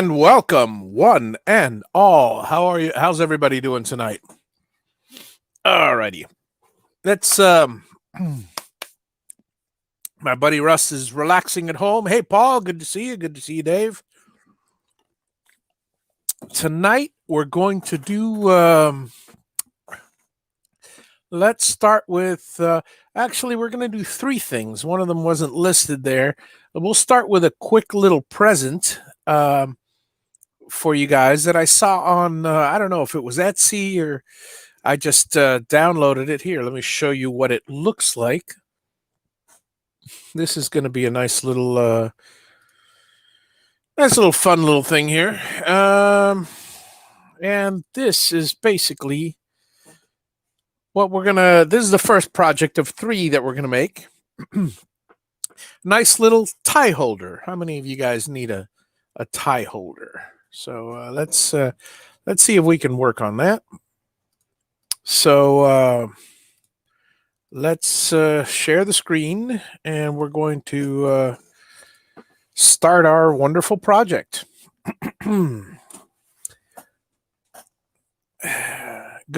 And welcome, one and all. How are you? How's everybody doing tonight? Alrighty. Let's my buddy Russ is relaxing at home. Hey Paul, good to see you. Good to see you, Dave. Tonight we're going to do let's start with actually we're going to do three things. One of them wasn't listed there. We'll start with a quick little present for you guys that I saw on I don't know if it was Etsy or I just downloaded it. Here, let me show you what it looks like. This is going to be a nice little fun little thing here. And this is basically what we're going to, this is the first project of three that we're going to make. Nice little tie holder. How many of you guys need a tie holder? So let's see if we can work on that. So let's share the screen, and we're going to start our wonderful project. Good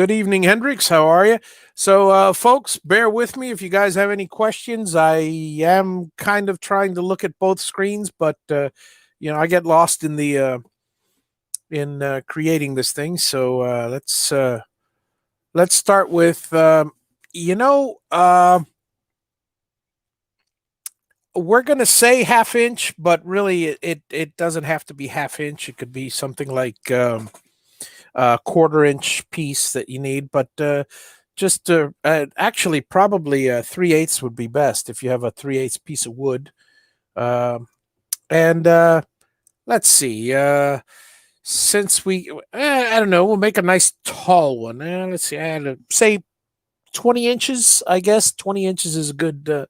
evening, Hendrix. How are you? So, folks, bear with me if you guys have any questions. I am kind of trying to look at both screens, but I get lost in the creating this thing. So let's start with we're going to say half inch, but really it doesn't have to be half inch. It could be something like a quarter-inch piece that you need, but just actually probably 3/8 would be best if you have a 3/8 piece of wood. And let's see. Since I don't know, we'll make a nice tall one. Let's see. Say 20 inches. I guess 20 inches is a good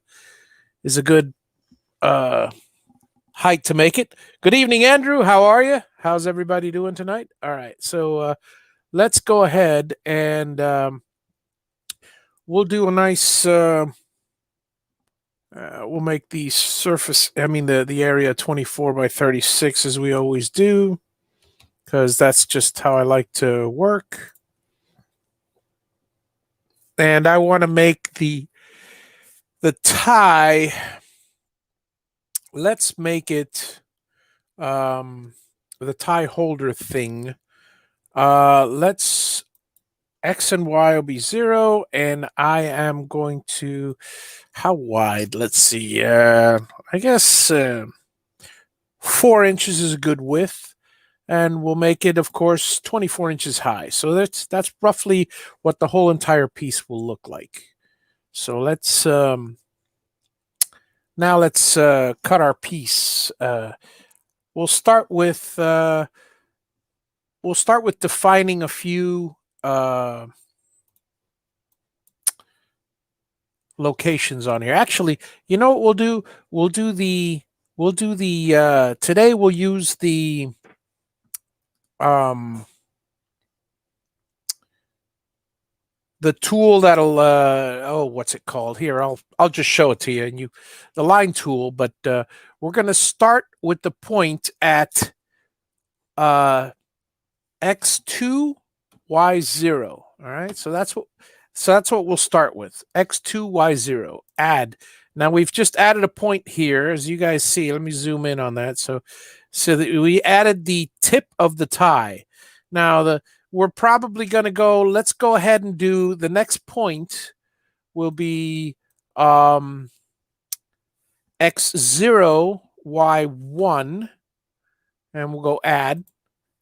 height to make it. Good evening, Andrew. How are you? How's everybody doing tonight? All right. So let's go ahead and we'll do a nice. We'll make the surface. I mean the area 24 by 36 as we always do, because that's just how I like to work. And I want to make the tie. Let's make it the tie holder thing. Let's X and Y will be 0, and I am going to, how wide? Let's see. I guess 4 inches is a good width, and we'll make it, of course, 24 inches high. So that's roughly what the whole entire piece will look like. So let's now let's cut our piece. We'll start with defining a few locations on here. Actually, you know what we'll do? We'll do the today we'll use the tool that'll what's it called? Here, I'll just show it to you, and the line tool, but we're going to start with the point at x2 y0. All right, so that's what we'll start with. X2 y0. Add. Now we've just added a point here, as you guys see. Let me zoom in on that. So that we added the tip of the tie. Now we're probably going to go. Let's go ahead and do the next point. Will be x0 y1, and we'll go add.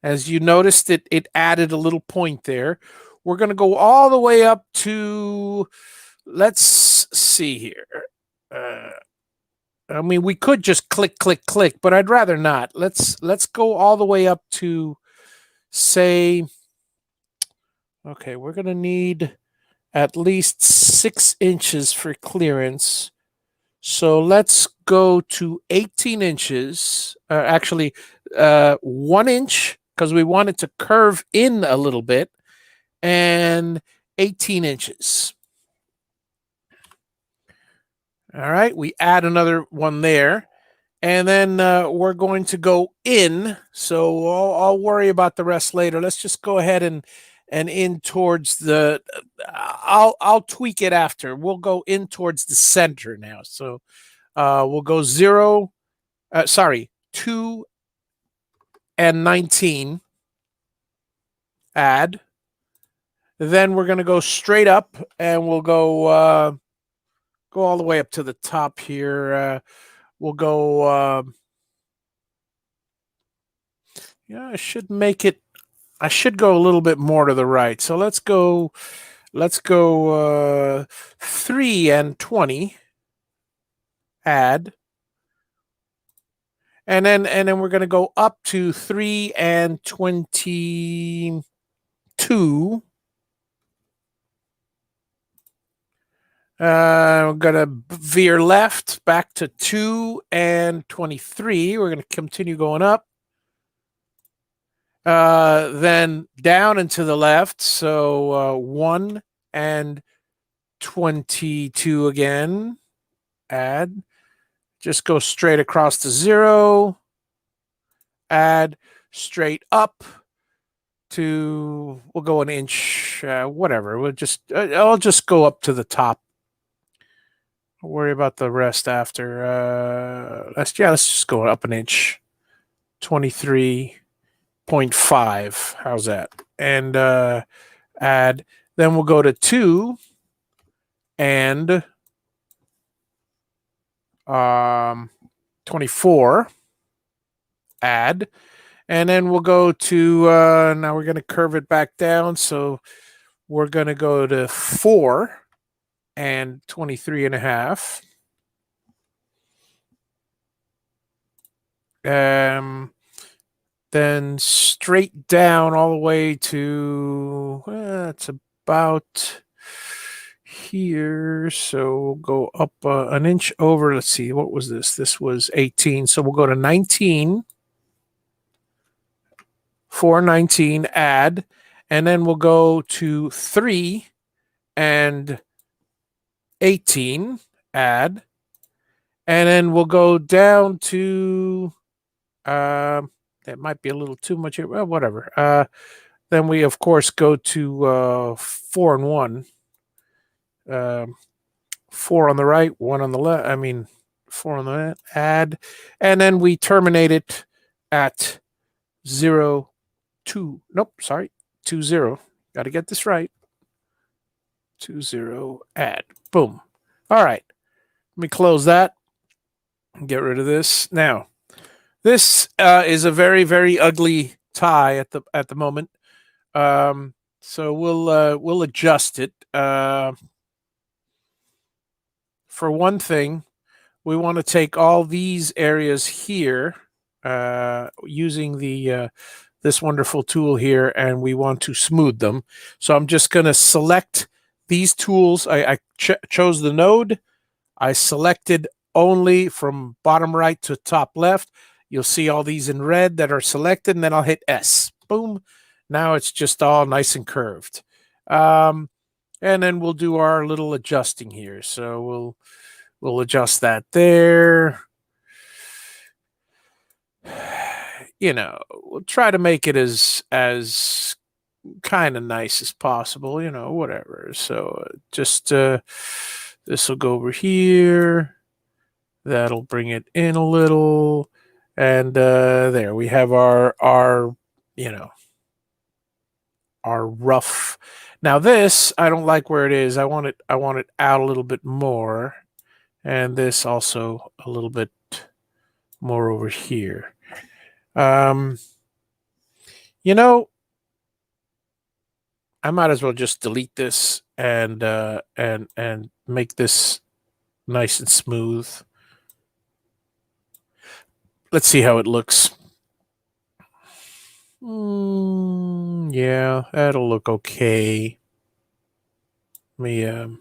As you noticed, it added a little point there. We're going to go all the way up to, let's see here. I mean, we could just click, click, click, but I'd rather not. Let's go all the way up to, say, okay, we're going to need at least 6 inches for clearance. So let's go to 18 inches, actually 1 inch, because we want it to curve in a little bit, and 18 inches. All right, we add another one there. And then we're going to go in. So I'll worry about the rest later. Let's just go ahead and in towards the. I'll tweak it after. We'll go in towards the center now. So we'll go 0. Sorry, 2 and 19. Add. Then we're going to go straight up, and we'll go all the way up to the top here. We'll go. Yeah, I should make it. I should go a little bit more to the right. So let's go. Let's go 3 and 20. Add. And then we're going to go up to 3 and 22. We're going to veer left back to 2 and 23. We're going to continue going up. Then down and to the left. So 1 and 22 again. Add. Just go straight across to 0. Add. Straight up to, we'll go an inch, whatever. I'll just go up to the top. I'll worry about the rest after. Let's just go up an inch. 23.5. How's that? And add. Then we'll go to 2 and 24. Add. And then we'll go to, now we're going to curve it back down. So we're going to go to 4 and 23.5. Then straight down all the way to, it's about here. So we'll go up an inch over. Let's see, what was this? This was 18. So we'll go to 19. 419, add. And then we'll go to 3 and 18, add. And then we'll go down to, that might be a little too much here. Well, whatever. Then we, of course, go to 4 and 1. 4 on the right, 1 on the left. 4 on the left, add. And then we terminate it at 0, 2. Nope, sorry. 2, 0. Got to get this right. 2, 0, add. Boom. All right. Let me close that. Get rid of this. Now, this is a very, very ugly tie at the moment. So we'll adjust it. For one thing, we want to take all these areas here using the this wonderful tool here, and we want to smooth them. So I'm just going to select these tools. I chose the node. I selected only from bottom right to top left. You'll see all these in red that are selected, and then I'll hit S. Boom. Now it's just all nice and curved. And then we'll do our little adjusting here. So we'll adjust that there. We'll try to make it as kind of nice as possible, whatever. So just this will go over here. That'll bring it in a little. And there we have our rough. Now this, I don't like where it is. I want it out a little bit more. And this also a little bit more over here. I might as well just delete this and make this nice and smooth. Let's see how it looks. Yeah, that'll look okay. Let me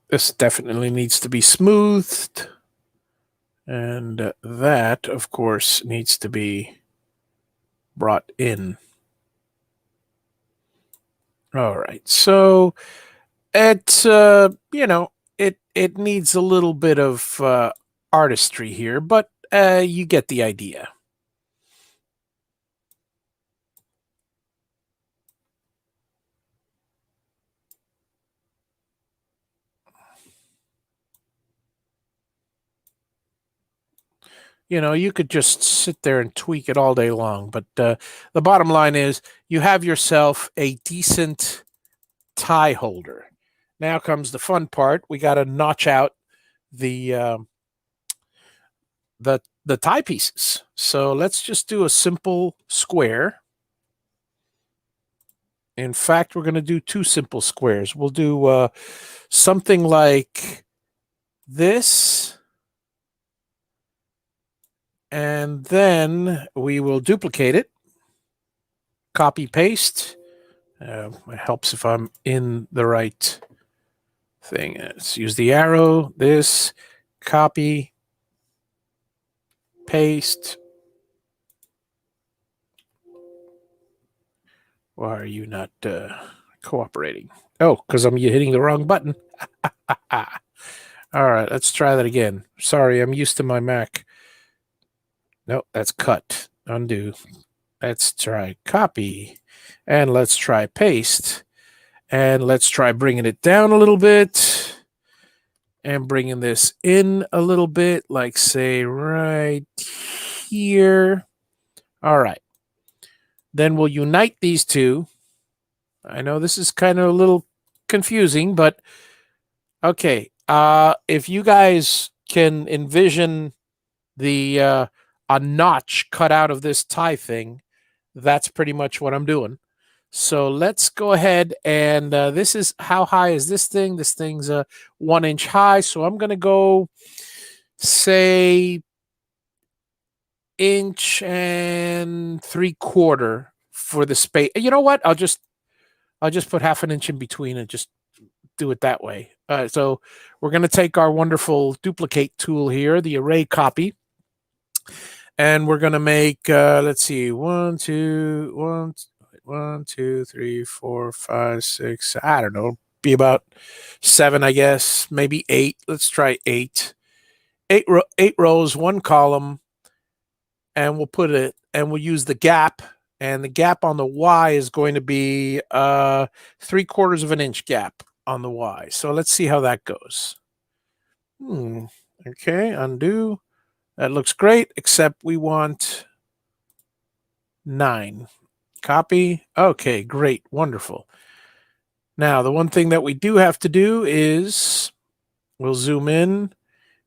this definitely needs to be smoothed. And that, of course, needs to be brought in. All right. So it it needs a little bit of artistry here, but you get the idea. You could just sit there and tweak it all day long, but the bottom line is you have yourself a decent tie holder. Now comes the fun part. We got to notch out the the tie pieces. So let's just do a simple square. In fact, we're going to do two simple squares. We'll do something like this, and then we will duplicate it, copy paste. It helps if I'm in the right thing. Let's use the arrow, this, copy, paste. Why are you not cooperating? Oh, because I'm hitting the wrong button. All right, let's try that again. Sorry, I'm used to my Mac. No, that's cut. Undo. Let's try copy. And let's try paste. And let's try bringing it down a little bit. And bringing this in a little bit, like say right here. All right. Then we'll unite these two. I know this is kind of a little confusing, but okay. If you guys can envision the a notch cut out of this tie thing, that's pretty much what I'm doing. So let's go ahead and this is, how high is this thing? This thing's 1 inch high. So I'm going to go say 1.75 inches for the space. You know what? I'll just put 1/2 inch in between and just do it that way. So we're going to take our wonderful duplicate tool here, the array copy, and we're going to make, let's see, 1, 2, 3, 4, 5, 6. I don't know, be about 7, I guess, maybe 8. Let's try 8. 8 rows, 1 column, and we'll put it, and we'll use the gap. And the gap on the Y is going to be 3/4 of an inch gap on the Y. So let's see how that goes. Okay, undo. That looks great, except we want 9. Copy. Okay, great, wonderful. Now, the one thing that we do have to do is we'll zoom in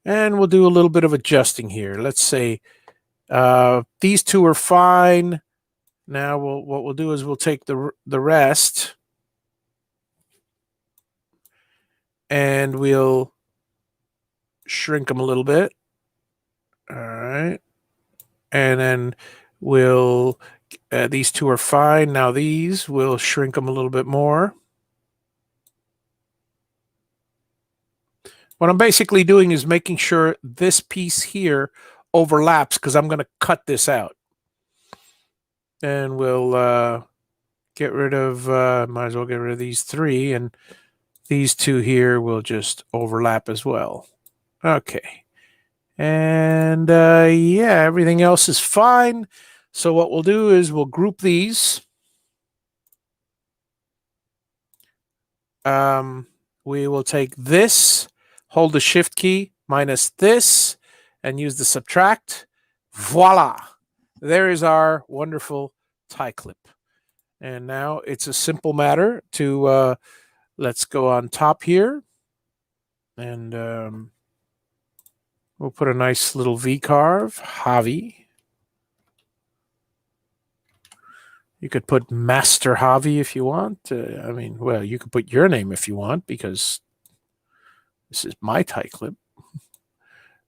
and we'll do a little bit of adjusting here. Let's say these two are fine. Now, what we'll do is we'll take the rest and we'll shrink them a little bit. All right. And then we'll, these two are fine. Now these, we'll shrink them a little bit more. What I'm basically doing is making sure this piece here overlaps because I'm going to cut this out. And we'll get rid of, might as well get rid of these 3, and these 2 here will just overlap as well. Okay. And yeah, everything else is fine. So what we'll do is we'll group these. We will take this, hold the shift key, minus this, and use the subtract. Voila. There is our wonderful tie clip. And now it's a simple matter to, let's go on top here. And we'll put a nice little V carve, Javi. You could put Master Javi if you want. I mean, well, you could put your name if you want because this is my tie clip.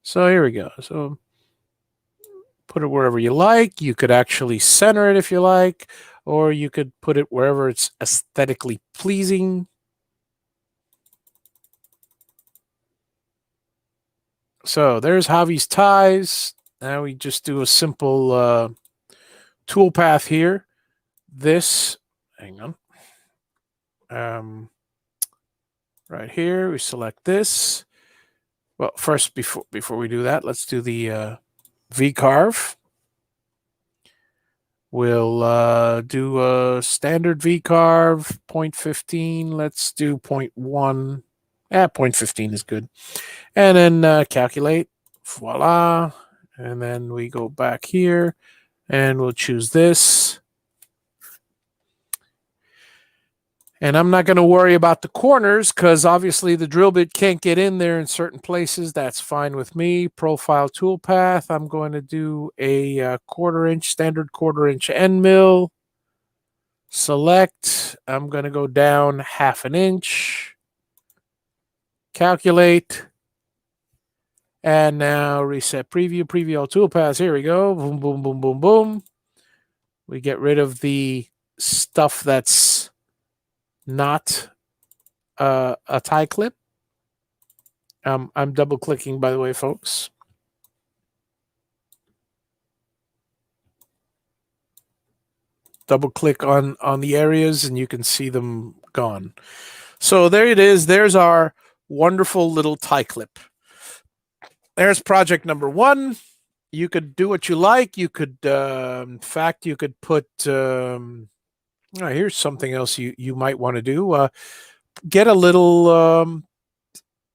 So here we go. So put it wherever you like. You could actually center it if you like, or you could put it wherever it's aesthetically pleasing. So there's Javi's ties. Now we just do a simple tool path here. This, hang on. Right here, we select this. Well, first, before we do that, let's do the V-carve. We'll do a standard V-carve, 0.15. Let's do 0.1. 0.15 is good. And then calculate. Voila. And then we go back here, and we'll choose this. And I'm not going to worry about the corners because obviously the drill bit can't get in there in certain places. That's fine with me. Profile toolpath. I'm going to do a quarter-inch, standard quarter-inch end mill. Select. I'm going to go down 1/2 inch. Calculate. And now reset preview. Preview all toolpaths. Here we go. Boom, boom, boom, boom, boom. We get rid of the stuff that's not a tie clip. I'm double clicking, by the way, folks. Double click on the areas and you can see them gone. So there it is. There's our wonderful little tie clip. There's project number 1. You could do what you like. You could, in fact, you could put, here's something else you might want to do. Get a little,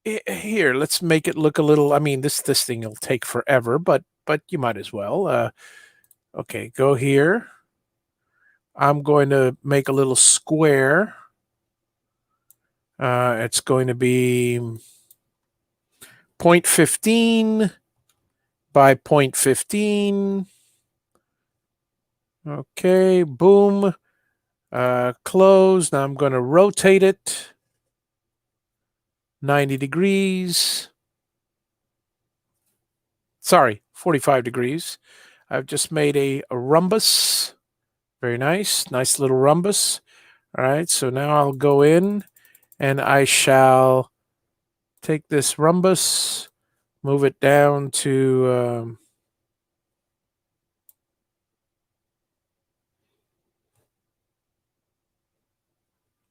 here, let's make it look a little, I mean, this thing will take forever, but you might as well. Okay, go here. I'm going to make a little square. It's going to be 0.15 by 0.15. Okay, boom. Close. Now I'm going to rotate it 90 degrees. Sorry, 45 degrees. I've just made a rhombus. Very nice. Nice little rhombus. All right, so now I'll go in and I shall take this rhombus, move it down to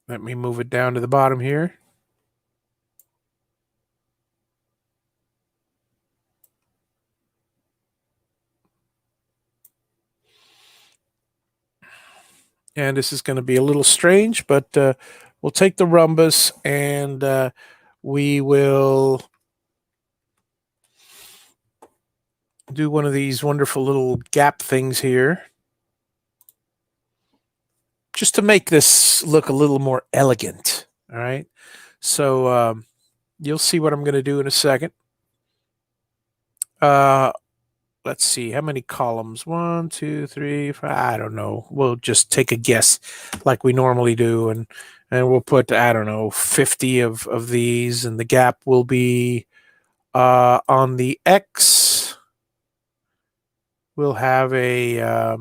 let me move it down to the bottom here. And this is going to be a little strange, but we'll take the rhombus and we will do one of these wonderful little gap things here, just to make this look a little more elegant. All right. So you'll see what I'm going to do in a second. Let's see, how many columns? 1, 2, 3, 5. I don't know. We'll just take a guess like we normally do. And we'll put, I don't know, 50 of these. And the gap will be on the X. We'll have a,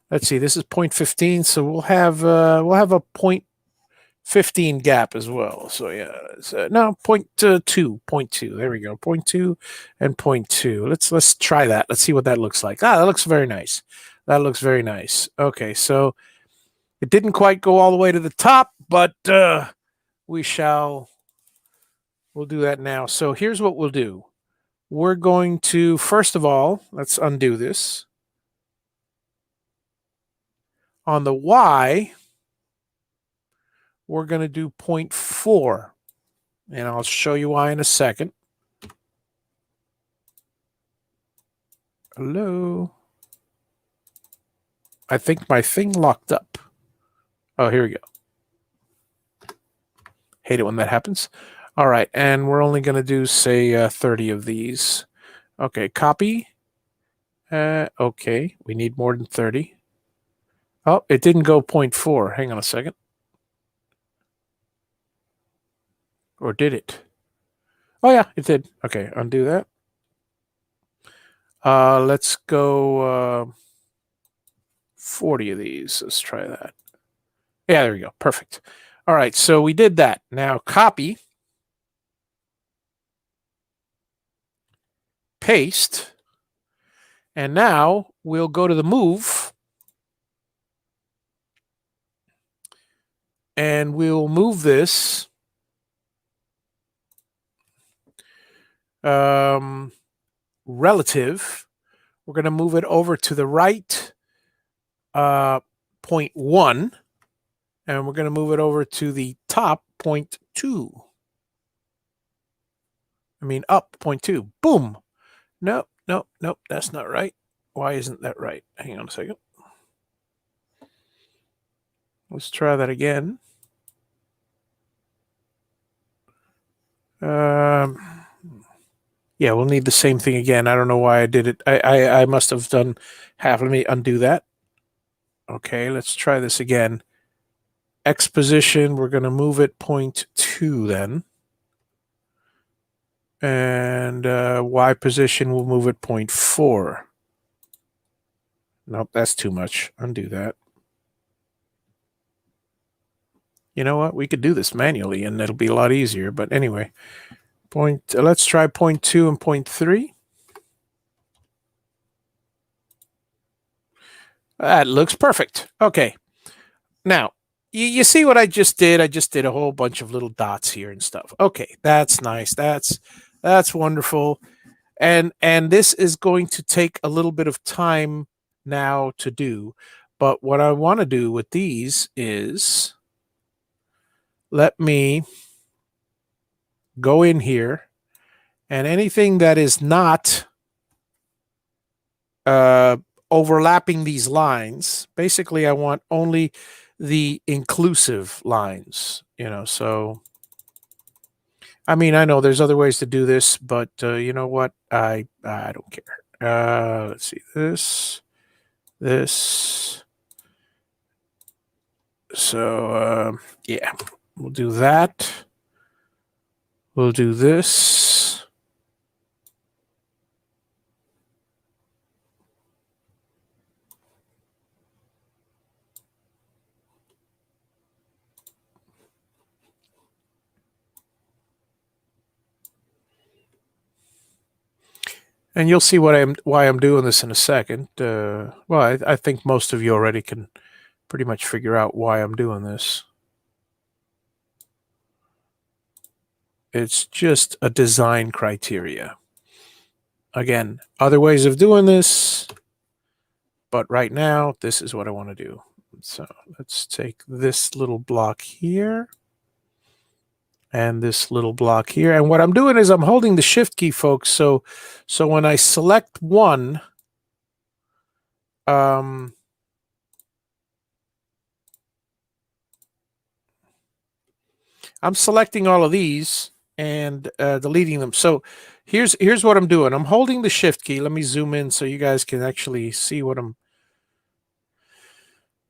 let's see, this is 0.15. So we'll have a 0.15 gap as well. So yeah, no, 0.2. There we go. 0.2 and 0.2. Let's try that. Let's see what that looks like. That looks very nice. That looks very nice. Okay, so it didn't quite go all the way to the top, but we'll do that now. So here's what we'll do. We're going to, first of all, let's undo this. On the Y, we're going to do 0.4. And I'll show you why in a second. Hello. I think my thing locked up. Oh, here we go. Hate it when that happens. All right, and we're only going to do, say, 30 of these. Okay, copy. Okay, we need more than 30. Oh, it didn't go 0.4. Hang on a second. Or did it? Oh, yeah, it did. Okay, undo that. Let's go 40 of these. Let's try that. Yeah, there we go. Perfect. All right, so we did that. Now copy. Paste. And now we'll go to the move. and we'll move this relative. We're going to move it over to the right 0.1, and we're going to move it over to the top 0.2. I mean, up 0.2. Boom. Nope, nope, nope. That's not right. Why isn't that right? Hang on a second. Let's try that again. Yeah, we'll need the same thing again. I don't know why I did it. I must have done half. Let me undo that. Okay, let's try this again. X position, we're going to move it 0.2 then. And Y position, we'll move it 0.4. Nope, that's too much. Undo that. You know what? We could do this manually, and it'll be a lot easier. But anyway, let's try 0.2 and 0.3. That looks perfect. Okay. Now, you see what I just did? I just did a whole bunch of little dots here and stuff. Okay, that's nice. That's wonderful. And this is going to take a little bit of time now to do. But what I want to do with these is let me go in here, and anything that is not overlapping these lines, basically I want only the inclusive lines, so I mean, I know there's other ways to do this, but you know what? I don't care. Let's see, this. So yeah, we'll do that. We'll do this. And you'll see why I'm doing this in a second. Well, I think most of you already can pretty much figure out why I'm doing this. It's just a design criteria. Again, other ways of doing this, but right now, this is what I want to do. So let's take this little block here and this little block here. And what I'm doing is I'm holding the shift key, folks. So when I select one, I'm selecting all of these and deleting them. So here's what I'm doing. I'm holding the shift key. Let me zoom in so you guys can actually see what I'm.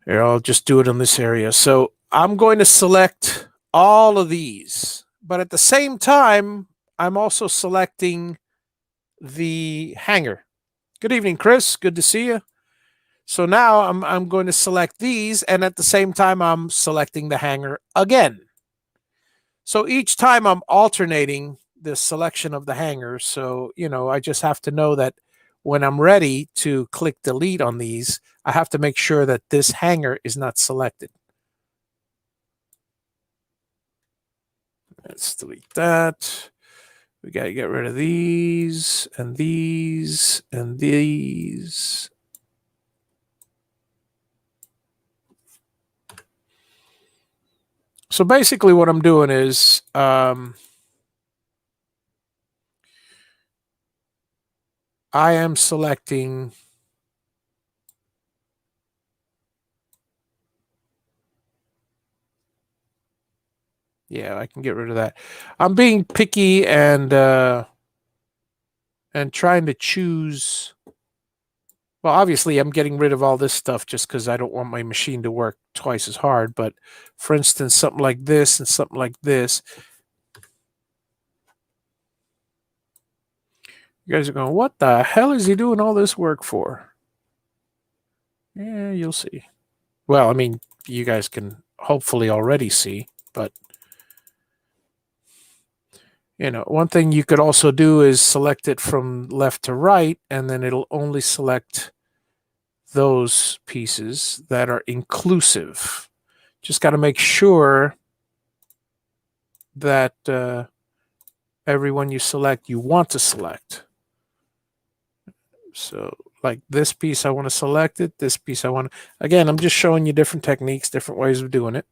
Here, I'll just do it in this area. So I'm going to select all of these, but at the same time, I'm also selecting the hanger. Good evening, Chris. Good to see you. So now I'm going to select these, and at the same time, I'm selecting the hanger again. So each time I'm alternating the selection of the hanger. So, I just have to know that when I'm ready to click delete on these, I have to make sure that this hanger is not selected. Let's delete that. We got to get rid of these and these and these. So basically what I'm doing is I am selecting yeah, I can get rid of that. I'm being picky and trying to choose. Well, obviously, I'm getting rid of all this stuff just because I don't want my machine to work twice as hard. But for instance, something like this and something like this. You guys are going, what the hell is he doing all this work for? Yeah, you'll see. Well, I mean, you guys can hopefully already see, but one thing you could also do is select it from left to right, and then it'll only select those pieces that are inclusive. Just got to make sure that everyone you select, you want to select. So like this piece, I want to select it. This piece, I want to, again, I'm just showing you different techniques, different ways of doing it.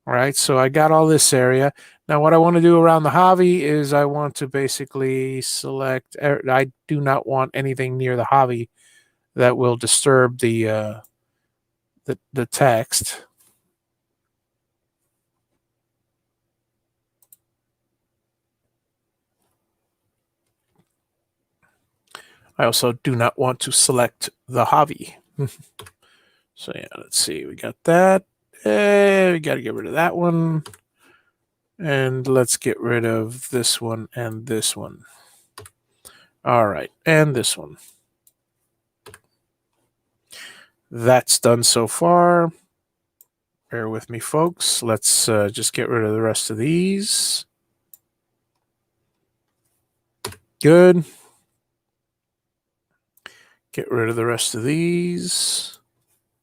All right, so I got all this area. Now what I want to do around the Javi is I want to basically select, I do not want anything near the Javi that will disturb the text. I also do not want to select the Javi. So yeah, let's see. We got that. We got to get rid of that one. And let's get rid of this one and this one. All right, and this one. That's done so far. Bear with me, folks. Let's just get rid of the rest of these. Good. Get rid of the rest of these.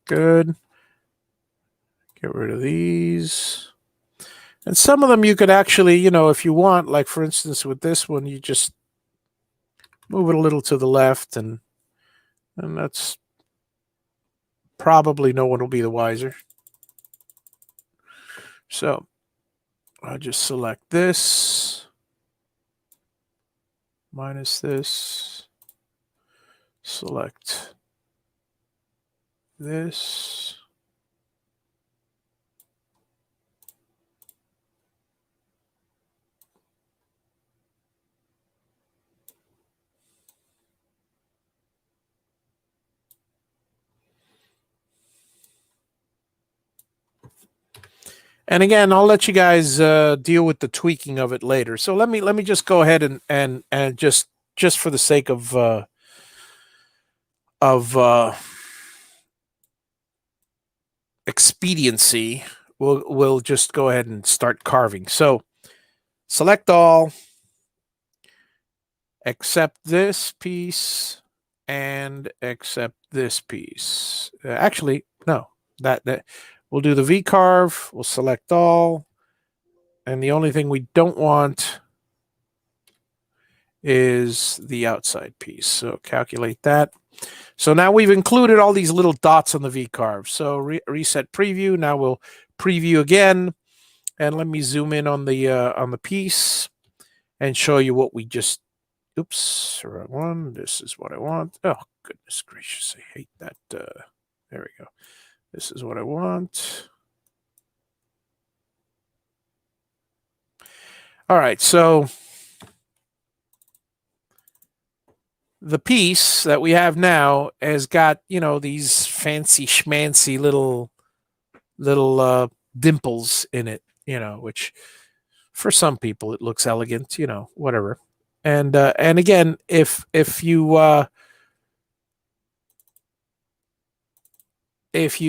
Good. Get rid of these. And some of them you could actually, you know, if you want, like for instance with this one, you just move it a little to the left, and that's probably no one will be the wiser. So I'll just select this, minus this, select this. And again, I'll let you guys deal with the tweaking of it later. So let me just go ahead and just for the sake of expediency, we'll just go ahead and start carving. So select all, accept this piece, and accept this piece. Actually, no, that we'll do the V carve. We'll select all, and the only thing we don't want is the outside piece. So calculate that. So now we've included all these little dots on the V carve. So reset preview. Now we'll preview again, and let me zoom in on the piece and show you what we just. Oops, wrong one. This is what I want. Oh goodness gracious, I hate that. There we go. This is what I want. All right, so the piece that we have now has got, you know, these fancy schmancy little dimples in it, you know, which for some people it looks elegant, you know, whatever. And again, if you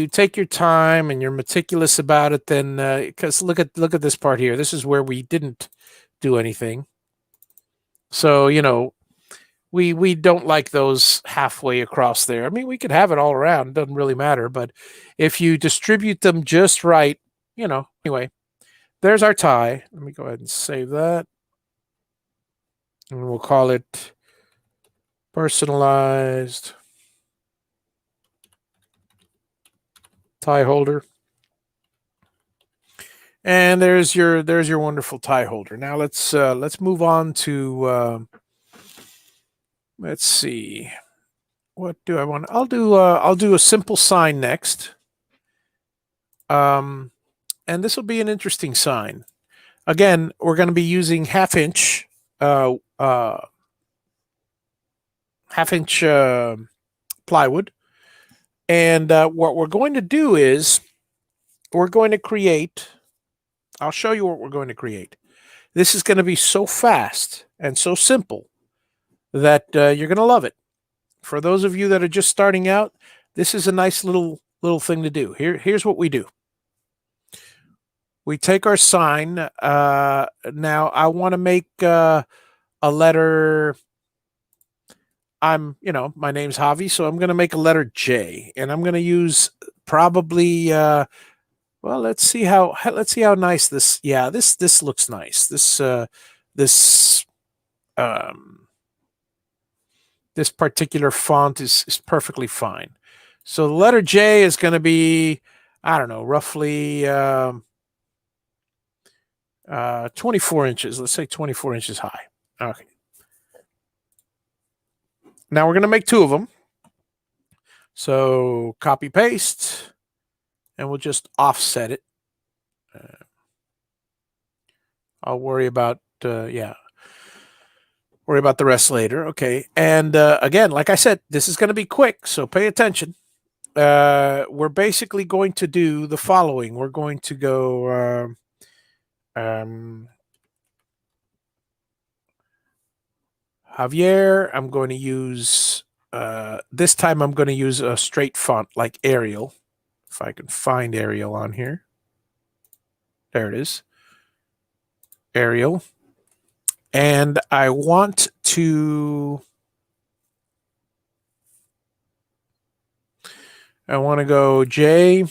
take your time and you're meticulous about it, then because look at this part here. This is where we didn't do anything. So, you know, we don't like those halfway across there. I mean, we could have it all around, doesn't really matter, but if you distribute them just right, you know, anyway, there's our tie. Let me go ahead and save that. And we'll call it personalized tie holder. And there's your wonderful tie holder. Now let's move on to let's see. What do I want? I'll do a simple sign next. And this will be an interesting sign. Again, we're going to be using half-inch plywood. And what we're going to do is we're going to create, I'll show you what we're going to create. This is going to be so fast and so simple that you're going to love it. For those of you that are just starting out, this is a nice little thing to do. Here's what we do. We take our sign. Now I want to make a letter. My name's Javi, so I'm going to make a letter J, and I'm going to use probably Well, let's see how nice this. Yeah, this looks nice. This um, this particular font is perfectly fine. So the letter J is going to be, I don't know, roughly 24 inches. Let's say 24 inches high. Okay. Now we're going to make two of them. So copy paste, and we'll just offset it. I'll worry about worry about the rest later. Okay. And again, like I said, this is going to be quick, so pay attention. We're basically going to do the following. We're going to go Javier. I'm going to use this time I'm going to use a straight font like Arial. If I can find Arial on here. There it is. Arial. And I want to go J,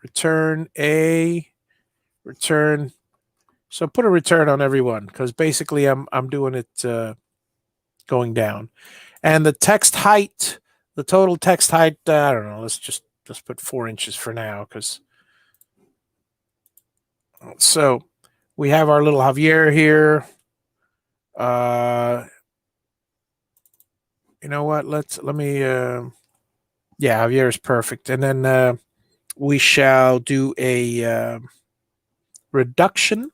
return A, return. So put a return on every one, because basically I'm doing it going down. And the text height, the total text height, I don't know. Let's put 4 inches for now, because so we have our little Javier here. You know what? Let me. Yeah, Javier is perfect, and then we shall do a reduction.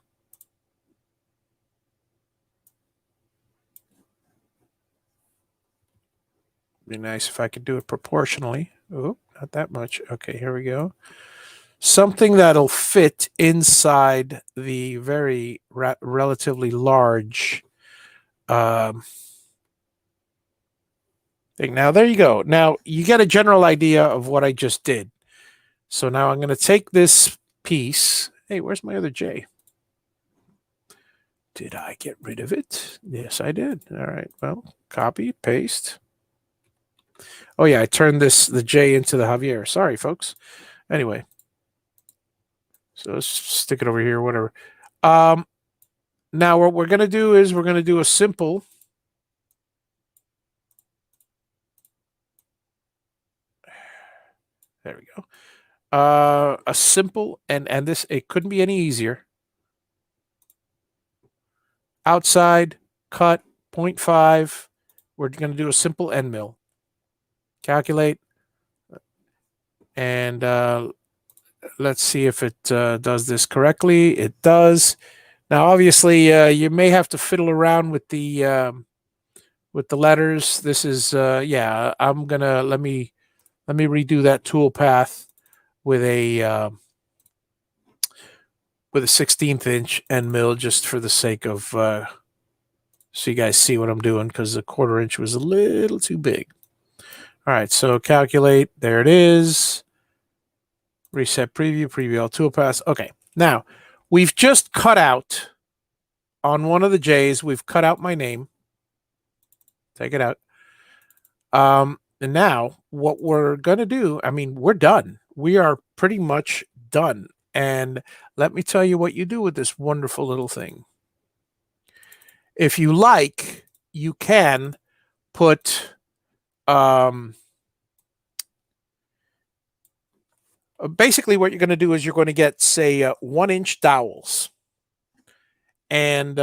Be nice if I could do it proportionally. Oh, not that much. Okay, here we go. Something that'll fit inside the very relatively large thing. Now, there you go. Now, you get a general idea of what I just did. So now I'm going to take this piece. Hey, where's my other J? Did I get rid of it? Yes, I did. All right. Well, copy, paste. Oh, yeah, I turned the J into the Javier. Sorry, folks. Anyway. So let's stick it over here, whatever. Now what we're going to do is we're going to do a simple. There we go. A simple, and this, it couldn't be any easier. Outside, cut, 0.5. We're going to do a simple end mill. Calculate. And let's see if it does this correctly. It does. Now, obviously, you may have to fiddle around with the letters. This is, yeah, I'm going to, let me redo that tool path with a 1/16 inch end mill, just for the sake of, so you guys see what I'm doing, because the 1/4 inch was a little too big. All right, so calculate. There it is. Reset preview all toolpaths. Okay, now we've just cut out on one of the J's. We've cut out my name. Take it out. And now what we're gonna do, I mean, we're done. We are pretty much done. And let me tell you what you do with this wonderful little thing. If you like, you can put basically what you're going to do is you're going to get, say, 1-inch dowels, and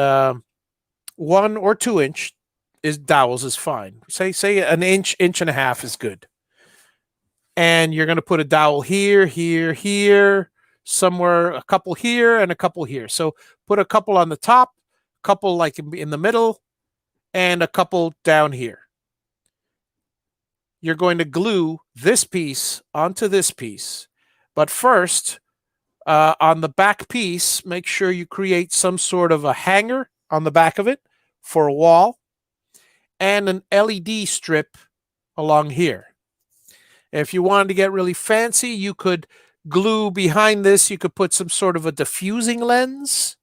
1 or 2 inch dowels is fine. Say an inch and a half is good. And you're going to put a dowel here, here, somewhere, a couple here and a couple here. So put a couple on the top, a couple like in the middle, and a couple down here. You're going to glue this piece onto this piece. But first, on the back piece, make sure you create some sort of a hanger on the back of it for a wall, and an LED strip along here. If you wanted to get really fancy, you could glue behind this. You could put some sort of a diffusing lens.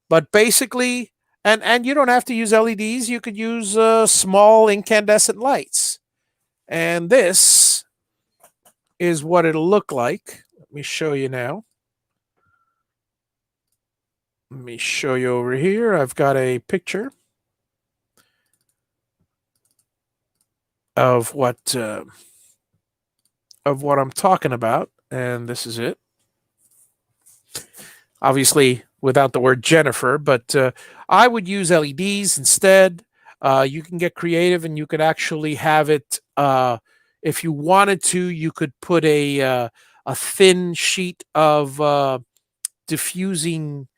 But basically, and you don't have to use LEDs. You could use small incandescent lights. And this is what it'll look like. Let me show you now. Let me show you over here. I've got a picture of what I'm talking about, and this is it. Obviously, without the word Jennifer, but I would use LEDs instead. You can get creative, and you could actually have it. If you wanted to, you could put a thin sheet of diffusing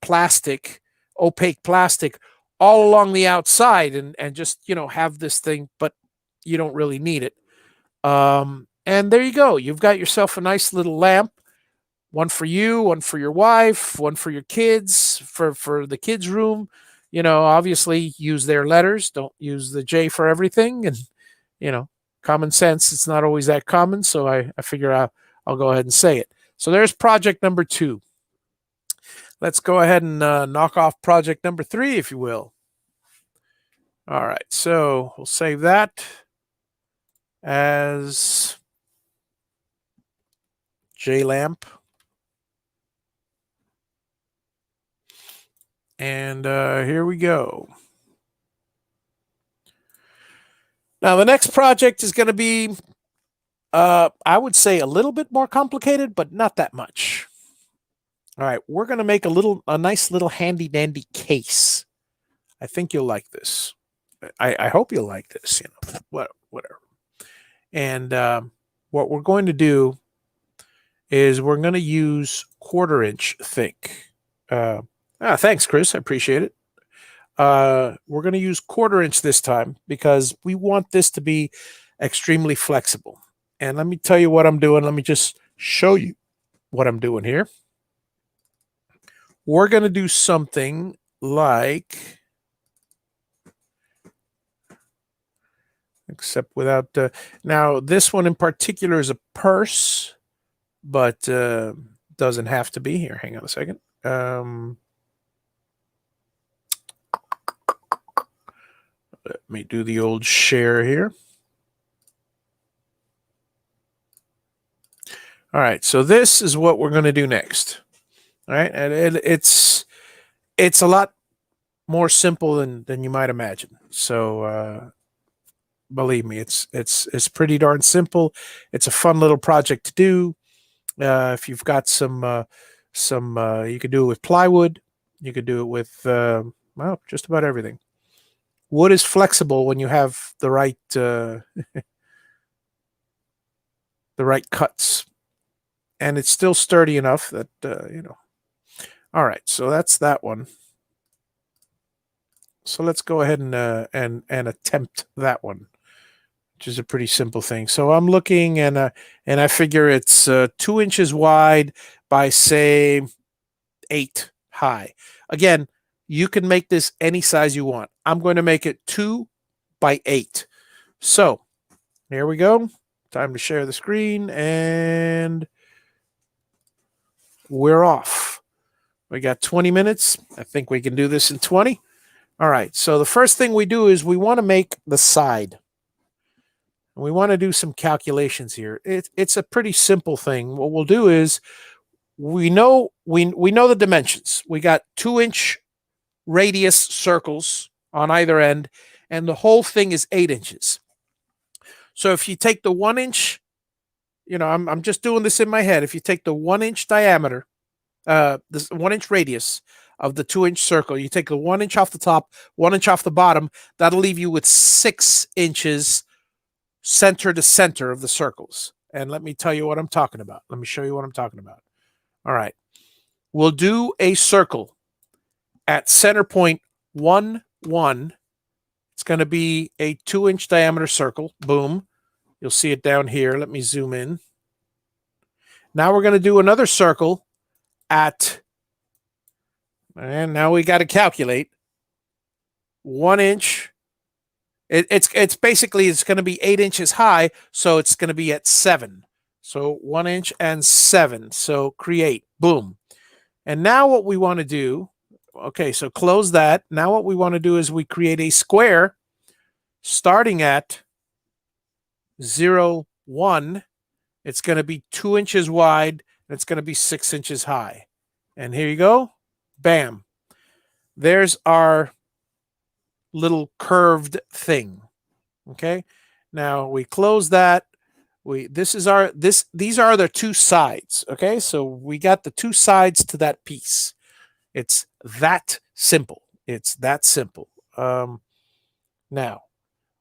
plastic, opaque plastic, all along the outside, and just have this thing, but you don't really need it. And there you go. You've got yourself a nice little lamp. One for you, one for your wife, one for your kids, for the kids' room. Obviously use their letters. Don't use the J for everything. And common sense. It's not always that common, so I figure I'll go ahead and say it. So there's project number 2. Let's go ahead and knock off project number 3, if you will. All right, so we'll save that as J-lamp. And here we go. Now, the next project is going to be, I would say, a little bit more complicated, but not that much. All right, we're going to make a nice little handy dandy case. I think you'll like this. I hope you'll like this. Whatever. And what we're going to do is we're going to use 1/4 inch thick. Thanks, Chris. I appreciate it. We're going to use 1/4 inch this time because we want this to be extremely flexible. And let me tell you what I'm doing. Let me just show you what I'm doing here. We're going to do something like, except without, now this one in particular is a purse, but doesn't have to be. Here, hang on a second. Let me do the old share here. All right, so this is what we're going to do next. All right, and it's a lot more simple than you might imagine. So believe me, it's pretty darn simple. It's a fun little project to do. If you've got some, you could do it with plywood. You could do it with well, just about everything. Wood is flexible when you have the right the right cuts, and it's still sturdy enough that All right, so that's that one. So let's go ahead and attempt that one, which is a pretty simple thing. So I'm looking, and I figure it's 2 inches wide by, say, 8 high. Again, you can make this any size you want. I'm going to make it 2 by 8. So here we go. Time to share the screen, and we're off. We got 20 minutes. I think we can do this in 20. All right. So the first thing we do is we want to make the side. We want to do some calculations here. It's a pretty simple thing. What we'll do is we know the dimensions. We got 2-inch radius circles on either end, and the whole thing is 8 inches. So if you take the 1 inch, I'm just doing this in my head. If you take the 1 inch diameter, this 1 inch radius of the 2-inch circle, you take the 1 inch off the top, 1 inch off the bottom, that'll leave you with 6 inches center to center of the circles. And let me tell you what I'm talking about. Let me show you what I'm talking about. All right. We'll do a circle at center point 1, 1. It's going to be a 2-inch diameter circle. Boom. You'll see it down here. Let me zoom in. Now we're going to do another circle at, and now we got to calculate, 1 inch. It's basically, it's going to be 8 inches high, so it's going to be at 7. So 1 inch and 7. So create. Boom. And now what we want to do, okay, so close that. Now what we want to do is we create a square starting at 0, 1. It's going to be 2 inches wide, and it's going to be 6 inches high. And here you go. Bam. There's our little curved thing. Okay. Now we close that. These are the two sides. Okay. So we got the two sides to that piece. It's that simple. It's that simple. Now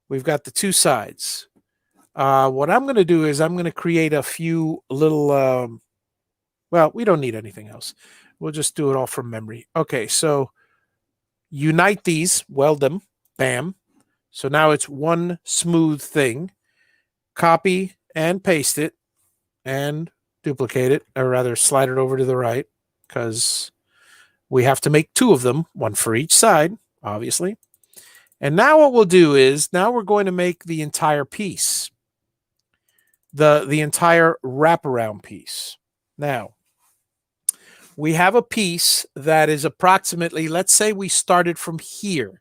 we've got the two sides. What I'm going to do is I'm going to create a few little, well, we don't need anything else. We'll just do it all from memory. Okay, so unite these, weld them, bam. So now it's one smooth thing. Copy and paste it and duplicate it, or rather slide it over to the right, because we have to make two of them, one for each side, obviously. And now what we'll do is, now we're going to make the entire piece, the entire wraparound piece. Now, we have a piece that is approximately, let's say we started from here,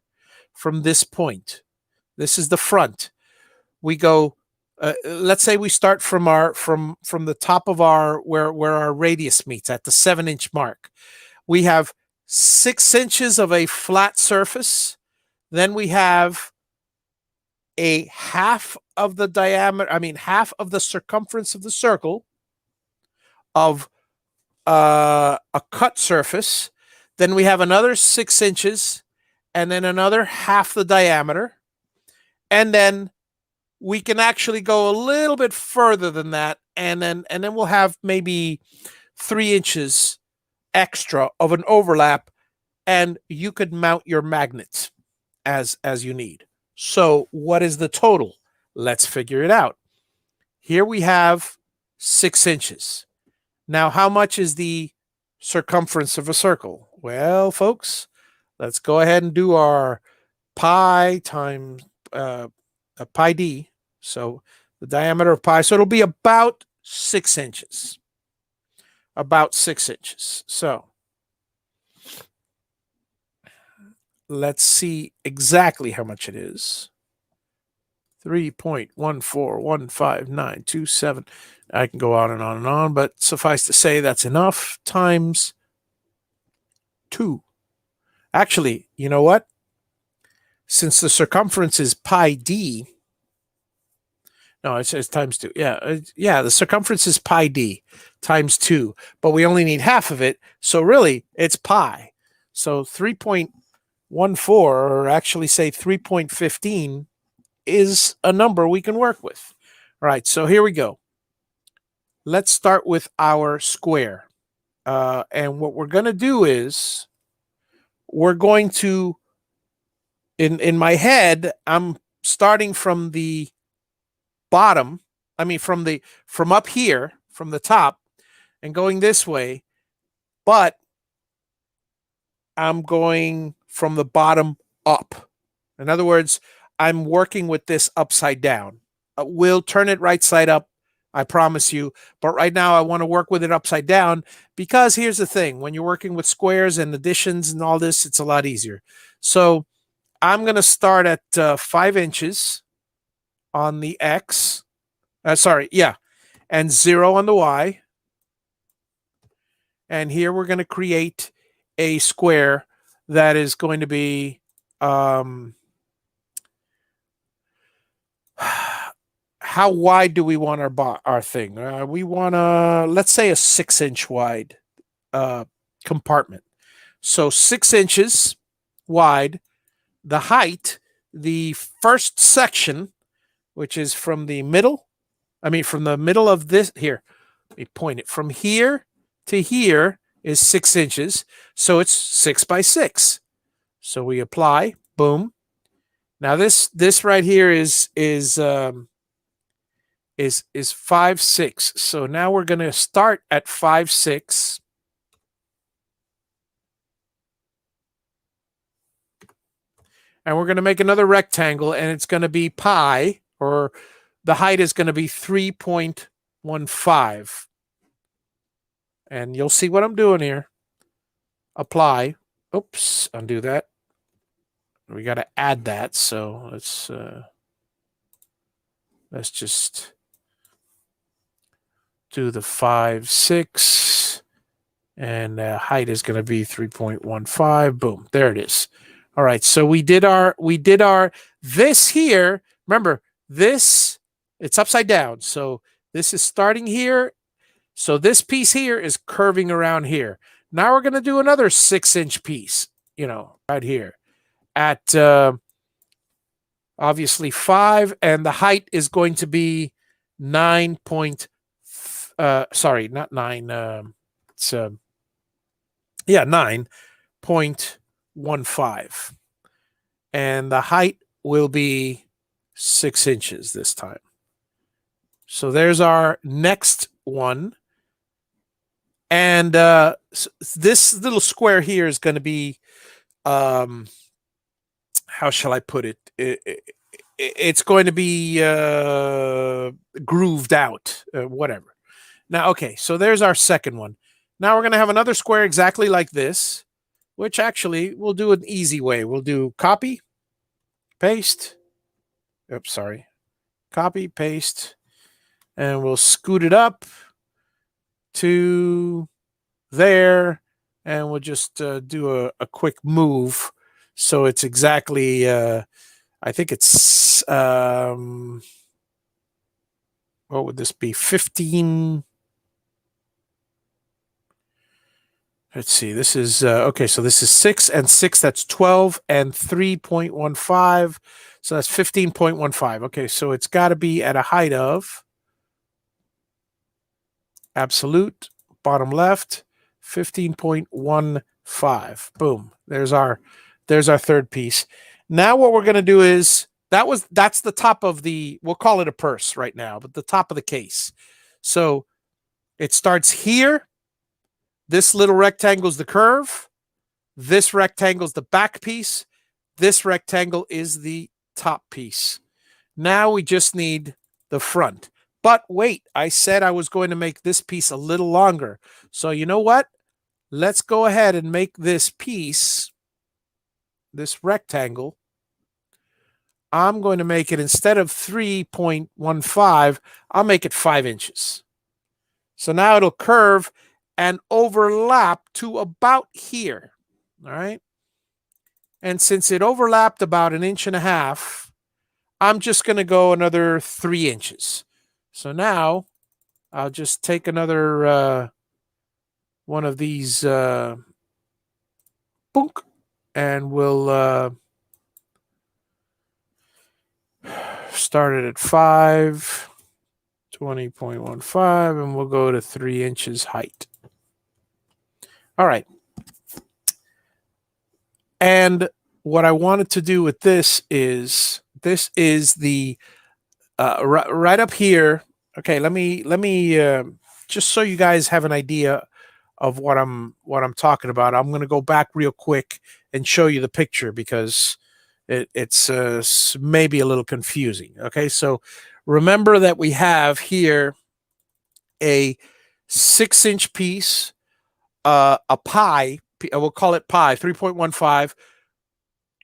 from this point. This is the front. We go, let's say we start from the top of our, where our radius meets at the 7-inch mark. We have 6 inches of a flat surface. Then we have a half of the diameter, half of the circumference of the circle of a cut surface. Then we have another 6 inches, and then another half the diameter. And then we can actually go a little bit further than that, and then we'll have maybe 3 inches extra of an overlap, and you could mount your magnets as you need. So what is the total? Let's figure it out. Here we have 6 inches. Now, how much is the circumference of a circle? Well, folks, let's go ahead and do our pi times pi d. So the diameter of pi. So it'll be about 6 inches. About 6 inches. So let's see exactly how much it is. 3.1415927. I can go on and on and on, but suffice to say that's enough, times 2. Actually, you know what? Since the circumference is pi d, no, it says times 2. Yeah, the circumference is pi d times 2, but we only need half of it, so really it's pi. So 3.14, or actually say 3.15, is a number we can work with. All right, so here we go. Let's start with our square. And what we're going to do is we're going to, in my head, I'm starting from the bottom, from up here, from the top, and going this way, but I'm going from the bottom up. In other words, I'm working with this upside down. We'll turn it right side up, I promise you. But right now I want to work with it upside down, because here's the thing. When you're working with squares and additions and all this, it's a lot easier. So I'm going to start at 5 inches on the X. And 0 on the Y. And here we're going to create a square that is going to be how wide do we want our thing? We want let's say a 6-inch wide compartment. So 6 inches wide. The height, the first section, which is from the middle, from the middle of this here. Let me point it from here to here is 6 inches. So it's 6 by 6. So we apply, boom. Now this right here is 5/6. So now we're going to start at 5/6. And we're going to make another rectangle, and it's going to be pi, or the height is going to be 3.15. And you'll see what I'm doing here. Apply. Oops, undo that. We got to add that. So let's just do the 5/6. And height is going to be 3.15. Boom, there it is. All right, so we did our this here. Remember, this, it's upside down. So this is starting here. So this piece here is curving around here. Now we're going to do another 6-inch piece, right here at obviously 5, and the height is going to be 9 point. Sorry, not 9. It's 9.15, and the height will be 6 inches this time. So there's our next one. And this little square here is going to be, how shall I put it? It's going to be grooved out, whatever. Now, okay, so there's our second one. Now we're going to have another square exactly like this, which actually we'll do an easy way. We'll do copy, paste. Oops, sorry. Copy, paste, and we'll scoot it up to there, and we'll just do a quick move so it's exactly I think it's what would this be, 15? Let's see, this is okay, so this is 6 and 6, that's 12, and 3.15, so that's 15.15. Okay, so it's got to be at a height of absolute bottom left 15.15. Boom. There's our third piece. Now what we're going to do is that's the top of the, we'll call it a purse right now, but the top of the case. So it starts here. This little rectangle is the curve. This rectangle is the back piece. This rectangle is the top piece. Now we just need the front. But wait, I said I was going to make this piece a little longer. So you know what? Let's go ahead and make this piece, this rectangle, I'm going to make it, instead of 3.15, I'll make it 5 inches. So now it'll curve and overlap to about here. All right. And since it overlapped about 1.5 inches, I'm just going to go another 3 inches. So now I'll just take another one of these boonk, and we'll start it at 5, 20.15, and we'll go to 3 inches height. All right. And what I wanted to do with this is the right up here. Okay, let me just so you guys have an idea of what I'm talking about. I'm going to go back real quick and show you the picture because it's maybe a little confusing. Okay, so remember that we have here a 6-inch piece, a pie. We'll call it pie, 3.15.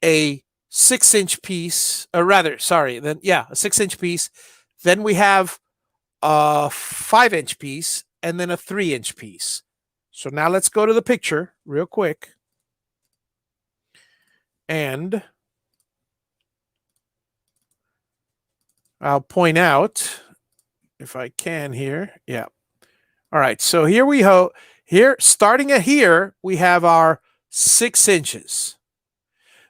A 6-inch piece, or rather, sorry, a 6-inch piece. Then we have a 5-inch piece, and then a 3-inch piece. So now let's go to the picture real quick. And I'll point out, if I can here. Yeah. All right. So here we go. Here, starting at here, we have our 6 inches.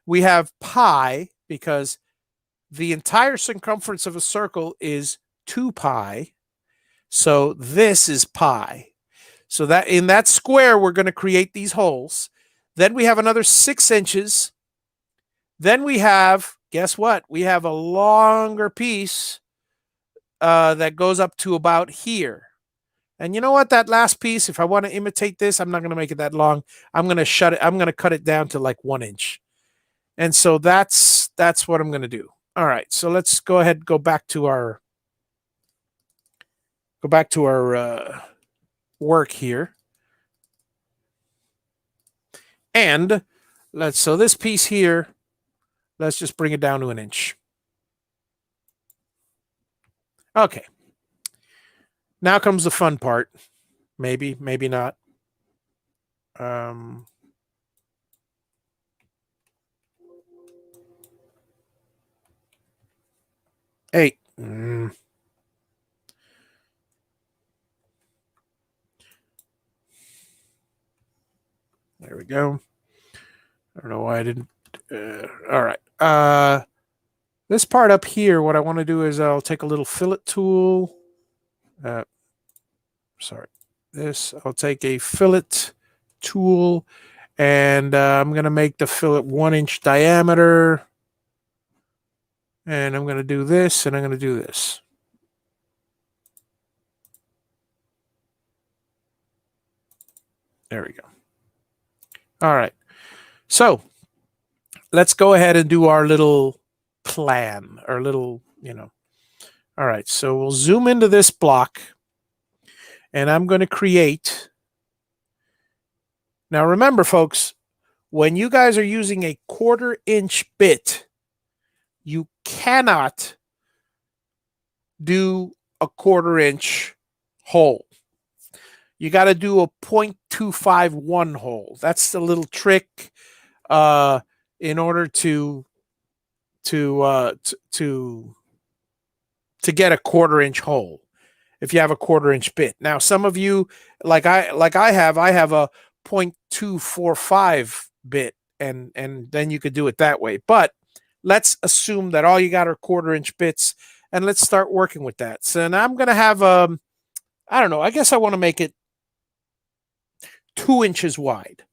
We have pi because the entire circumference of a circle is 2 pi. So this is pi. So that in that square, we're going to create these holes. Then we have another 6 inches. Then we have, guess what? We have a longer piece that goes up to about here. And you know what? That last piece, if I want to imitate this, I'm not going to make it that long. I'm going to shut it. I'm going to cut it down to like 1 inch. And so that's what I'm going to do. All right. So let's go ahead and go back to our work here. And so this piece here, let's just bring it down to 1 inch. Okay. Now comes the fun part. Maybe, maybe not. 8. There we go. I don't know why I didn't. All right. This part up here, what I want to do is I'll take a little fillet tool. Sorry. I'll take a fillet tool, and I'm going to make the fillet 1-inch diameter. And I'm going to do this, and I'm going to do this. There we go. All right. So let's go ahead and do our little plan, our little, All right. So we'll zoom into this block, and I'm going to create. Now, remember, folks, when you guys are using a 1/4-inch bit, you cannot do a 1/4-inch hole. You got to do a 0.251 hole. That's the little trick in order to get a 1/4-inch hole. If you have a 1/4-inch bit. Now, some of you, like I have a 0.245 bit, and then you could do it that way. But let's assume that all you got are 1/4-inch bits, and let's start working with that. So now I'm going to have, I don't know, I guess I want to make it 2 inches wide.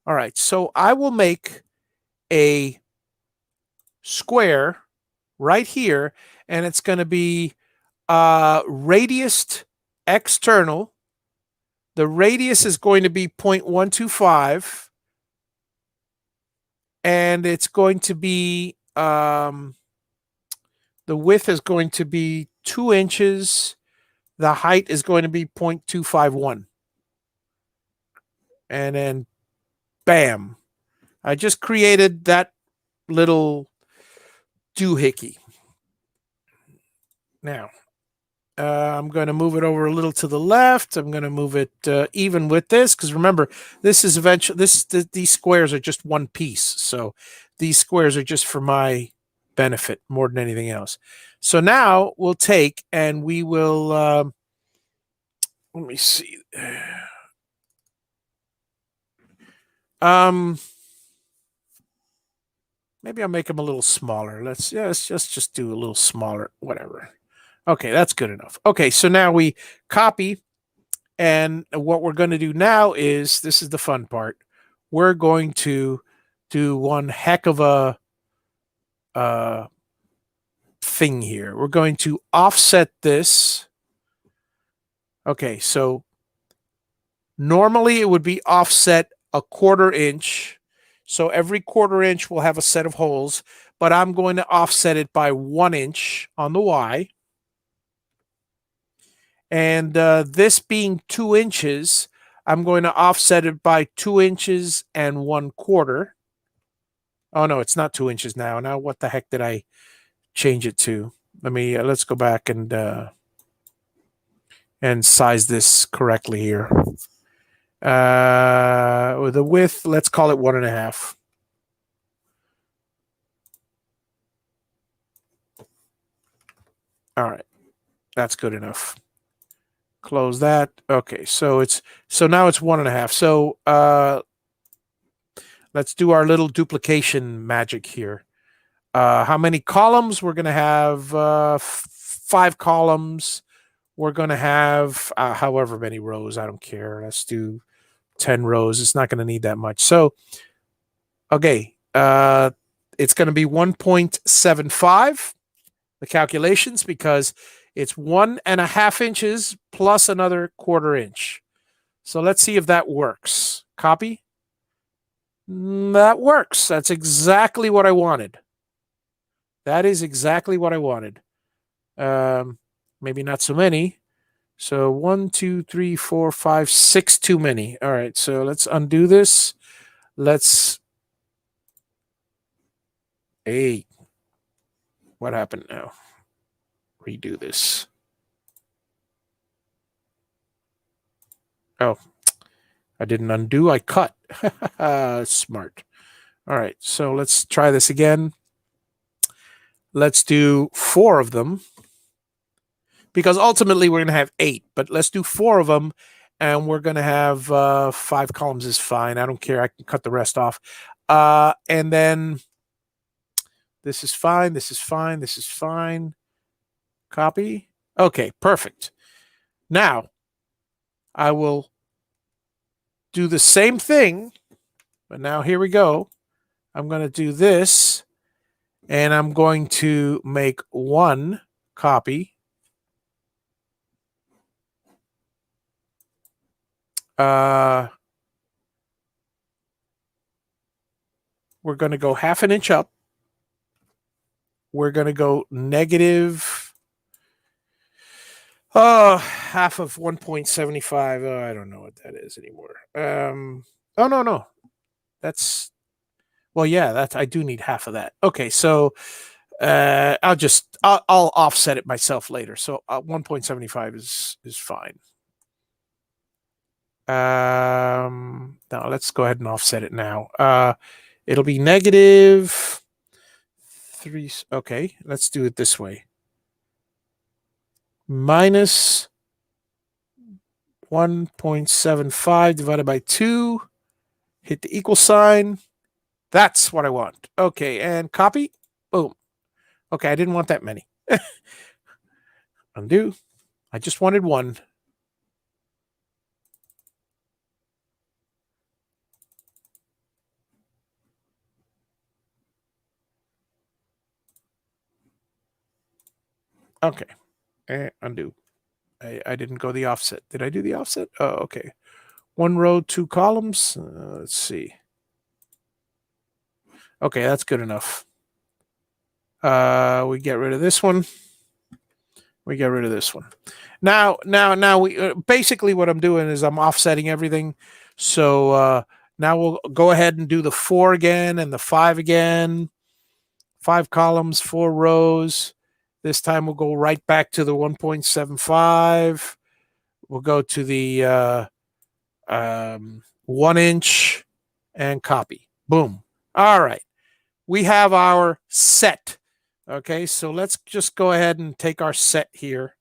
All right, so I will make a square right here, and it's going to be radius external. The radius is going to be 0.125, and it's going to be the width is going to be 2 inches. The height is going to be 0.251. And then, bam, I just created that little doohickey. Now, I'm going to move it over a little to the left. I'm going to move it even with this, because remember, this is eventually these squares are just one piece. So these squares are just for my benefit more than anything else. So now we'll take and we will let me see. Maybe I'll make them a little smaller. Let's just do a little smaller, whatever. Okay, that's good enough. Okay, so now we copy, and what we're going to do now is, this is the fun part. We're going to do one heck of a thing here. We're going to offset this. Okay, so normally it would be offset a 1/4 inch. So every 1/4 inch will have a set of holes, but I'm going to offset it by 1 inch on the Y. And this being 2 inches, I'm going to offset it by 2 inches and 1/4. Oh, no, it's not 2 inches now. Now, what the heck did I change it to? Let's go back and size this correctly here. With the width, let's call it 1.5. All right, that's good enough. Close that. Okay, so now it's 1.5. So let's do our little duplication magic here. How many columns? We're going to have 5 columns. We're going to have however many rows. I don't care. Let's do 10 rows. It's not going to need that much. So, okay, it's going to be 1.75, the calculations, because it's 1.5 inches plus another 1/4 inch. So let's see if that works. Copy. That works. That's exactly what I wanted. That is exactly what I wanted. Maybe not so many. So 1, 2, 3, 4, 5, 6 too many. All right, so let's undo this. Hey, what happened now? Redo this. Oh, I didn't undo, I cut. Smart. All right, so let's try this again. Let's do 4 of them, because ultimately we're going to have 8, but let's do 4 of them, and we're going to have 5 columns is fine. I don't care. I can cut the rest off. And then this is fine. This is fine. This is fine. Copy. Okay, perfect. Now, I will do the same thing, but now here we go. I'm going to do this, and I'm going to make 1 copy. We're going to go half an inch up. We're going to go negative half of 1.75. Oh, I don't know what that is anymore. Oh, no. That's, well, yeah, that's, I do need half of that. Okay, so I'll offset it myself later. So 1.75 is fine. Now let's go ahead and offset it now. It'll be negative 3. Okay, let's do it this way. Minus 1.75 divided by 2. Hit the equal sign. That's what I want. Okay, and copy. Boom. Okay, I didn't want that many. Undo. I just wanted 1. Okay, and undo. I didn't go the offset. Did I do the offset? Oh, okay. 1 row, 2 columns. Let's see. Okay, that's good enough. We get rid of this one. We get rid of this one. Now we basically what I'm doing is I'm offsetting everything. So now we'll go ahead and do the 4 again and the 5 again. 5 columns, 4 rows. This time we'll go right back to the 1.75. We'll go to the 1 inch and copy. Boom. All right. We have our set. Okay, so let's just go ahead and take our set here.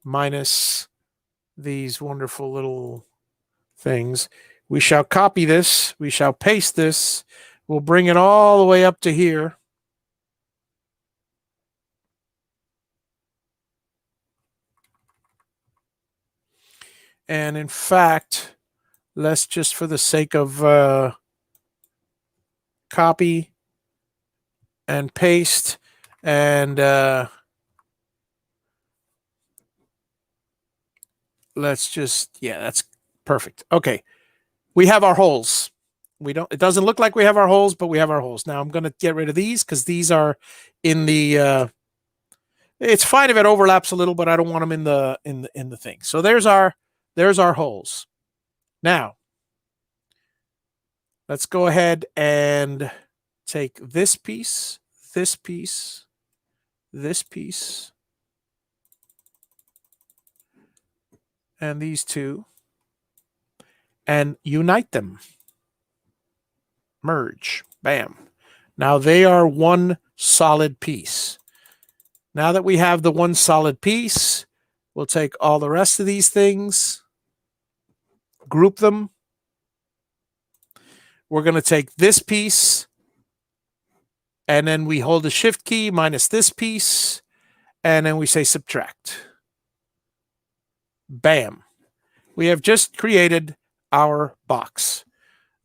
Minus these wonderful little things. We shall copy this. We shall paste this. We'll bring it all the way up to here. And in fact, let's just for the sake of copy and paste and let's just, yeah, that's perfect. Okay. We have our holes. It doesn't look like we have our holes, but we have our holes. Now I'm going to get rid of these because these are in the, it's fine if it overlaps a little, but I don't want them in the thing. So there's our holes. Now, let's go ahead and take this piece, this piece, this piece, and these two, and unite them. Merge. Bam. Now they are one solid piece. Now that we have the one solid piece, we'll take all the rest of these things, group them. We're going to take this piece, and then we hold the shift key minus this piece, and then we say subtract. Bam. We have just created our box.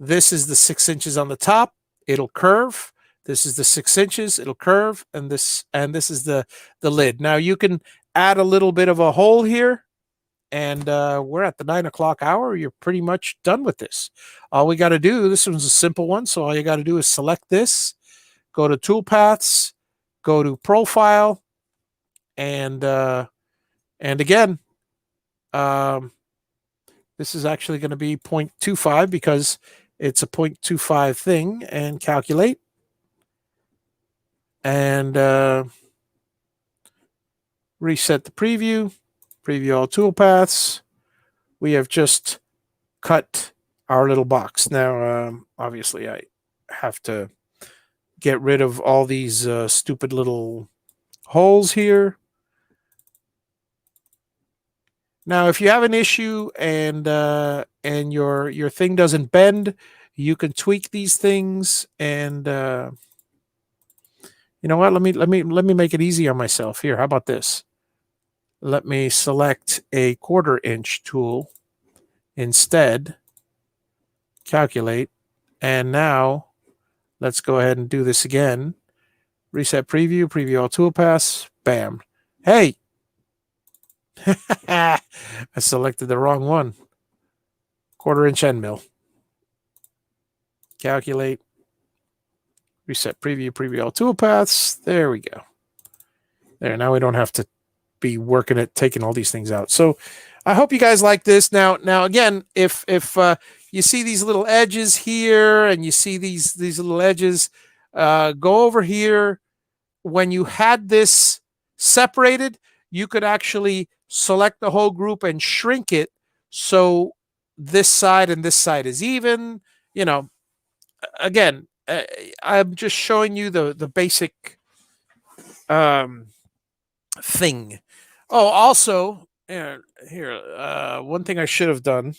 This is the 6 inches on the top. It'll curve. This is the 6 inches. It'll curve. And this is the lid. Now you can add a little bit of a hole here. And we're at the 9 o'clock hour. You're pretty much done with this. All we got to do, this one's a simple one. So all you got to do is select this, go to Toolpaths, go to Profile, and again, this is actually going to be 0.25 because it's a 0.25 thing, and calculate. And reset the preview. Preview all toolpaths. We have just cut our little box. Now, obviously, I have to get rid of all these stupid little holes here. Now, if you have an issue and your thing doesn't bend, you can tweak these things. And you know what? Let me make it easy on myself here. How about this? Let me select a 1/4 inch tool instead. Calculate, and now let's go ahead and do this again. Reset preview, preview all toolpaths. Bam. Hey. I selected the wrong one. 1/4 inch end mill. Calculate. Reset preview, preview all toolpaths. There we go. There, now we don't have to be working at taking all these things out. So I hope you guys like this. Now again, if you see these little edges here and you see these little edges, go over here. When you had this separated, you could actually select the whole group and shrink it so this side and this side is even. You know, again, I'm just showing you the basic thing. Oh, also, here, one thing I should have done,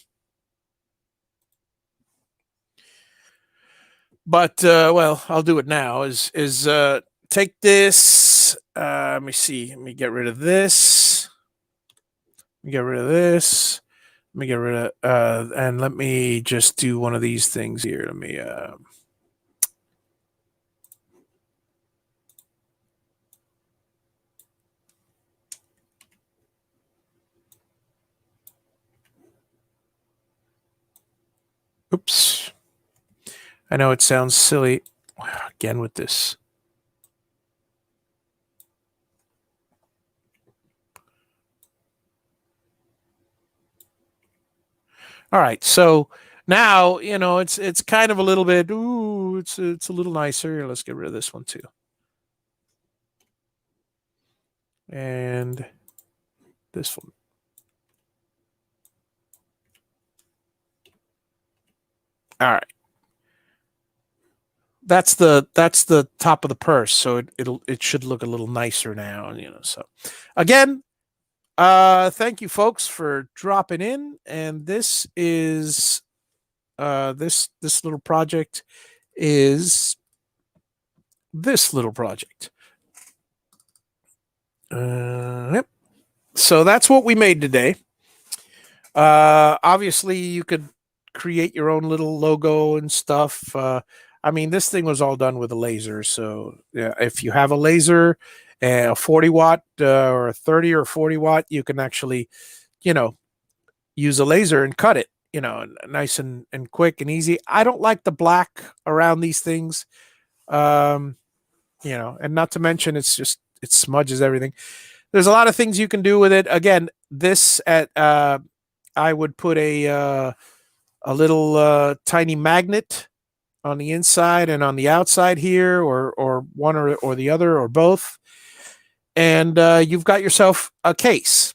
but well, I'll do it now. Is take this. Let me see. Let me get rid of this. Let me get rid of this. Let me get rid of, and let me just do one of these things here. Let me. Oops. I know it sounds silly. Again with this. All right, so now you know it's kind of a little bit. Ooh, it's a little nicer. Let's get rid of this one too, and this one. All right, that's the top of the purse, so it should look a little nicer now. You know, so again, thank you folks for dropping in, and this is this little project is this little project. Yep. So that's what we made today. Obviously, you could create your own little logo and stuff. I mean, this thing was all done with a laser. So yeah, if you have a laser, a 40 watt or a 30 or 40 watt, you can actually, you know, use a laser and cut it, you know, nice and quick and easy. I don't like the black around these things, you know, and not to mention it smudges everything. There's a lot of things you can do with it. Again, this I would put a little tiny magnet on the inside and on the outside here, or one or the other or both, and you've got yourself a case,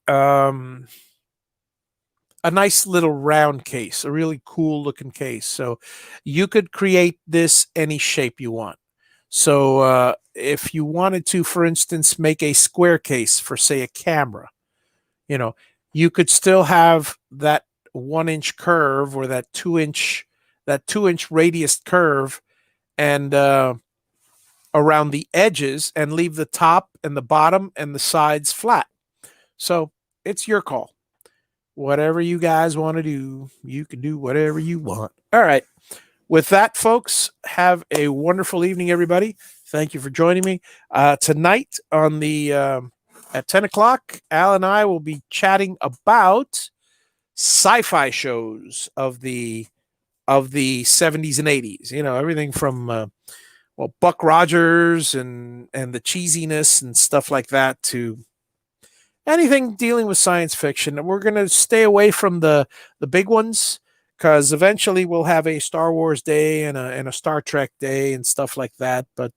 a nice little round case, a really cool looking case. So you could create this any shape you want. So if you wanted to, for instance, make a square case for, say, a camera, you know, you could still have that 1-inch curve or that 2-inch radius curve and around the edges, and leave the top and the bottom and the sides flat. So it's your call. Whatever you guys want to do, you can do whatever you want. All right. With that, folks, have a wonderful evening, everybody. Thank you for joining me. Tonight on the at 10 o'clock, Al and I will be chatting about sci-fi shows of the 70s and 80s. You know, everything from well, Buck Rogers and the cheesiness and stuff like that to anything dealing with science fiction. And we're going to stay away from the big ones, because eventually we'll have a Star Wars day and a Star Trek day and stuff like that. But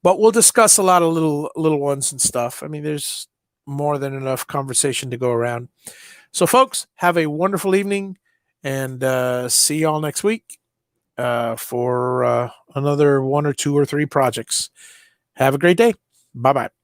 we'll discuss a lot of little ones and stuff. I mean, there's more than enough conversation to go around. So, folks, have a wonderful evening, and see y'all next week for another 1 or 2 or 3 projects. Have a great day. Bye-bye.